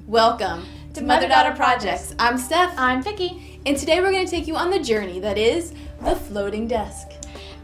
Welcome to Mother-Daughter Projects. I'm Steph. I'm Vicki. And today we're going to take you on the journey that is the floating desk.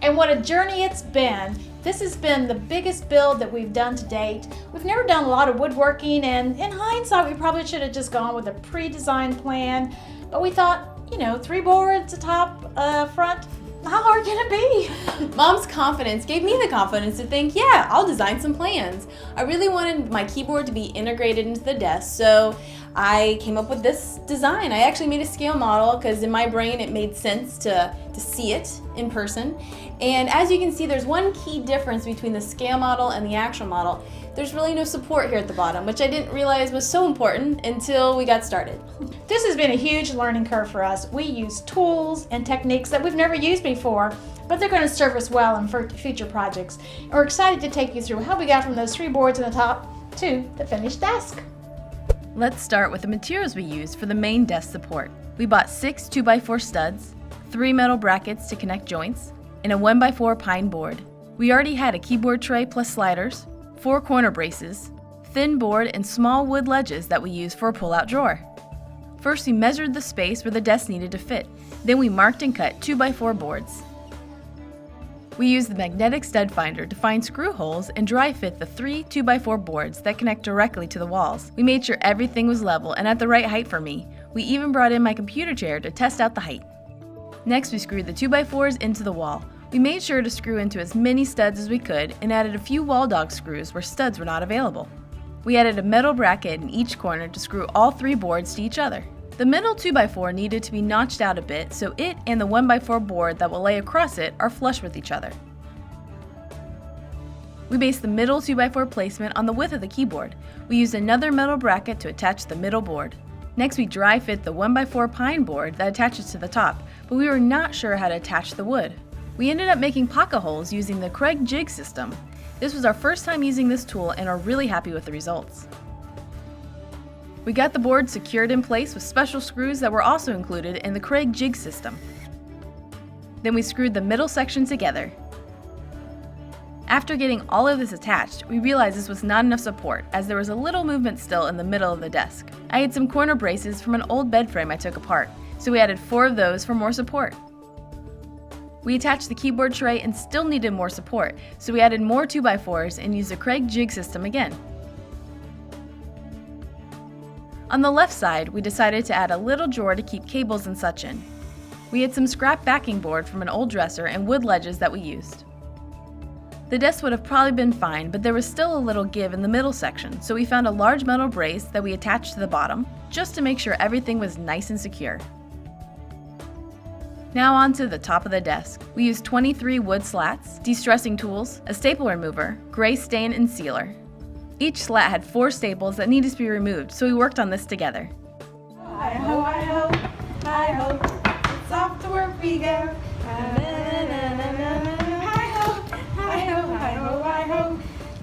And what a journey it's been. This has been the biggest build that we've done to date. We've never done a lot of woodworking, and in hindsight, we probably should have just gone with a pre-designed plan. But we thought, 3 boards, a top, front, how hard can it be? Mom's confidence gave me the confidence to think, yeah, I'll design some plans. I really wanted my keyboard to be integrated into the desk, so I came up with this design. I actually made a scale model because in my brain it made sense to see it in person. And as you can see, there's one key difference between the scale model and the actual model. There's really no support here at the bottom, which I didn't realize was so important until we got started. This has been a huge learning curve for us. We use tools and techniques that we've never used before, but they're going to serve us well in future projects. And we're excited to take you through how we got from those 3 boards in the top to the finished desk. Let's start with the materials we used for the main desk support. We bought 6 2x4 studs, 3 metal brackets to connect joints, and a 1x4 pine board. We already had a keyboard tray plus sliders, 4 corner braces, thin board, and small wood ledges that we used for a pull-out drawer. First, we measured the space where the desk needed to fit. Then we marked and cut 2x4 boards. We used the magnetic stud finder to find screw holes and dry fit the 3 2x4 boards that connect directly to the walls. We made sure everything was level and at the right height for me. We even brought in my computer chair to test out the height. Next, we screwed the 2x4s into the wall. We made sure to screw into as many studs as we could and added a few wall dog screws where studs were not available. We added a metal bracket in each corner to screw all 3 boards to each other. The middle 2x4 needed to be notched out a bit so it and the 1x4 board that will lay across it are flush with each other. We based the middle 2x4 placement on the width of the keyboard. We used another metal bracket to attach the middle board. Next, we dry fit the 1x4 pine board that attaches to the top, but we were not sure how to attach the wood. We ended up making pocket holes using the Craig jig system. This was our first time using this tool and are really happy with the results. We got the board secured in place with special screws that were also included in the Craig jig system. Then we screwed the middle section together. After getting all of this attached, we realized this was not enough support as there was a little movement still in the middle of the desk. I had some corner braces from an old bed frame I took apart, so we added 4 of those for more support. We attached the keyboard tray and still needed more support, so we added more 2x4s and used the Craig jig system again. On the left side, we decided to add a little drawer to keep cables and such in. We had some scrap backing board from an old dresser and wood ledges that we used. The desk would have probably been fine, but there was still a little give in the middle section, so we found a large metal brace that we attached to the bottom, just to make sure everything was nice and secure. Now on to the top of the desk. We used 23 wood slats, de-stressing tools, a staple remover, gray stain, and sealer. Each slat had 4 staples that needed to be removed, so we worked on this together. Hi-ho, hi-ho, hi-ho, it's off to work we go.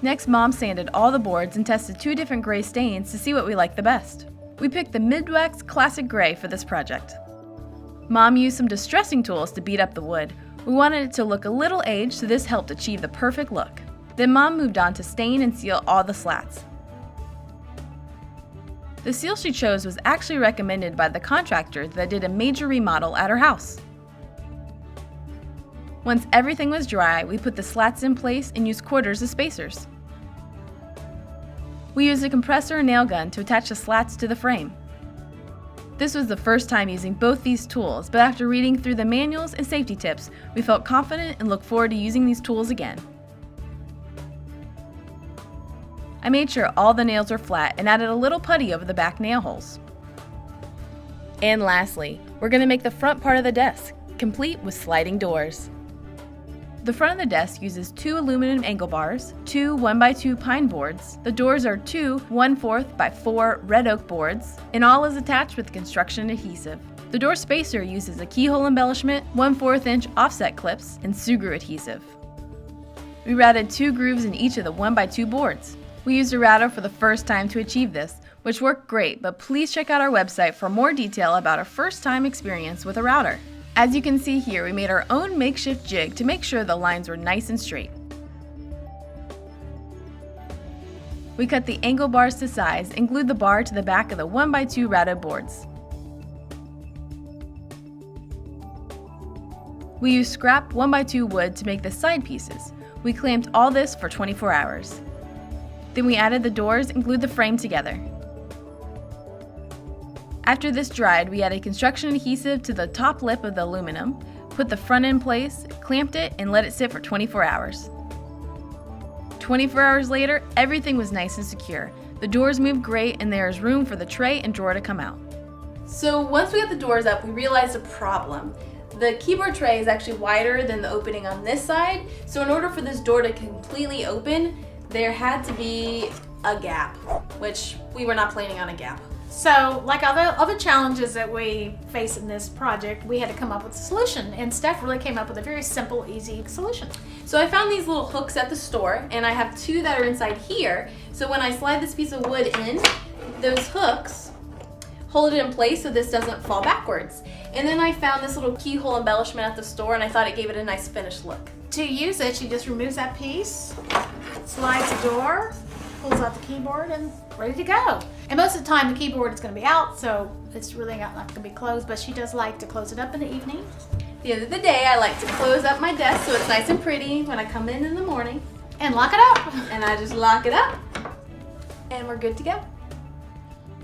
Next, Mom sanded all the boards and tested 2 different gray stains to see what we liked the best. We picked the Midwax Classic Gray for this project. Mom used some distressing tools to beat up the wood. We wanted it to look a little aged, so this helped achieve the perfect look. Then Mom moved on to stain and seal all the slats. The seal she chose was actually recommended by the contractor that did a major remodel at her house. Once everything was dry, we put the slats in place and used quarters as spacers. We used a compressor and nail gun to attach the slats to the frame. This was the first time using both these tools, but after reading through the manuals and safety tips, we felt confident and look forward to using these tools again. I made sure all the nails were flat and added a little putty over the back nail holes. And lastly, we're going to make the front part of the desk, complete with sliding doors. The front of the desk uses 2 aluminum angle bars, 2 1x2 pine boards. The doors are 2 1/4 by 4 red oak boards, and all is attached with construction adhesive. The door spacer uses a keyhole embellishment, 1/4 inch offset clips, and screw adhesive. We routed 2 grooves in each of the 1x2 boards. We used a router for the first time to achieve this, which worked great, but please check out our website for more detail about our first time experience with a router. As you can see here, we made our own makeshift jig to make sure the lines were nice and straight. We cut the angle bars to size and glued the bar to the back of the 1x2 routed boards. We used scrap 1x2 wood to make the side pieces. We clamped all this for 24 hours. Then we added the doors and glued the frame together. After this dried, we added construction adhesive to the top lip of the aluminum, put the front in place, clamped it, and let it sit for 24 hours. 24 hours later, everything was nice and secure. The doors moved great, and there is room for the tray and drawer to come out. So once we got the doors up, we realized a problem. The keyboard tray is actually wider than the opening on this side, so in order for this door to completely open, there had to be a gap, which we were not planning on a gap. So, like other challenges that we face in this project, we had to come up with a solution, and Steph really came up with a very simple, easy solution. So I found these little hooks at the store, and I have two that are inside here. So when I slide this piece of wood in, those hooks hold it in place so this doesn't fall backwards. And then I found this little keyhole embellishment at the store, and I thought it gave it a nice finished look. To use it, she just removes that piece, slides the door, pulls out the keyboard, and ready to go. And most of the time the keyboard is going to be out, so it's really not going to be closed, but she does like to close it up in the evening. At the end of the day, I like to close up my desk so it's nice and pretty when I come in the morning. And lock it up. And I just lock it up, and we're good to go.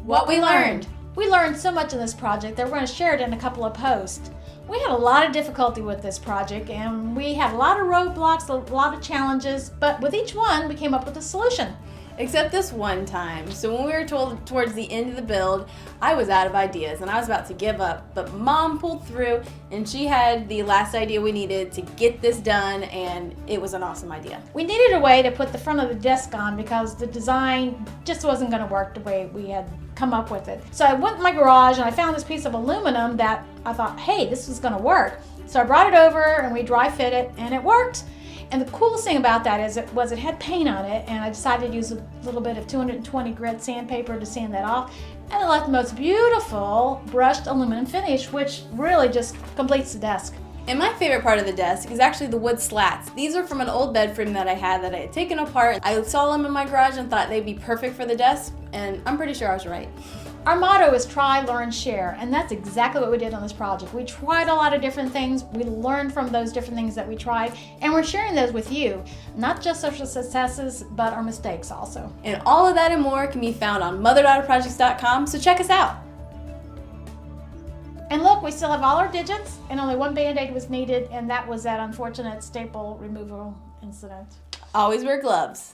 What we learned. We learned so much in this project that we're going to share it in a couple of posts. We had a lot of difficulty with this project, and we had a lot of roadblocks, a lot of challenges, but with each one, we came up with a solution. Except this one time. So when we were told towards the end of the build, I was out of ideas and I was about to give up, but Mom pulled through and she had the last idea we needed to get this done, and it was an awesome idea. We needed a way to put the front of the desk on because the design just wasn't going to work the way we had come up with it. So I went in my garage and I found this piece of aluminum that I thought, hey, this is going to work. So I brought it over and we dry fit it, and it worked. And the coolest thing about that is it had paint on it, and I decided to use a little bit of 220 grit sandpaper to sand that off, and it left the most beautiful brushed aluminum finish, which really just completes the desk. And my favorite part of the desk is actually the wood slats. These are from an old bed frame that I had taken apart. I saw them in my garage and thought they'd be perfect for the desk, and I'm pretty sure I was right. Our motto is try, learn, share, and that's exactly what we did on this project. We tried a lot of different things, we learned from those different things that we tried, and we're sharing those with you. Not just our successes, but our mistakes also. And all of that and more can be found on motherdaughterprojects.com, so check us out. And look, we still have all our digits, and only one Band-Aid was needed, and that was that unfortunate staple removal incident. Always wear gloves.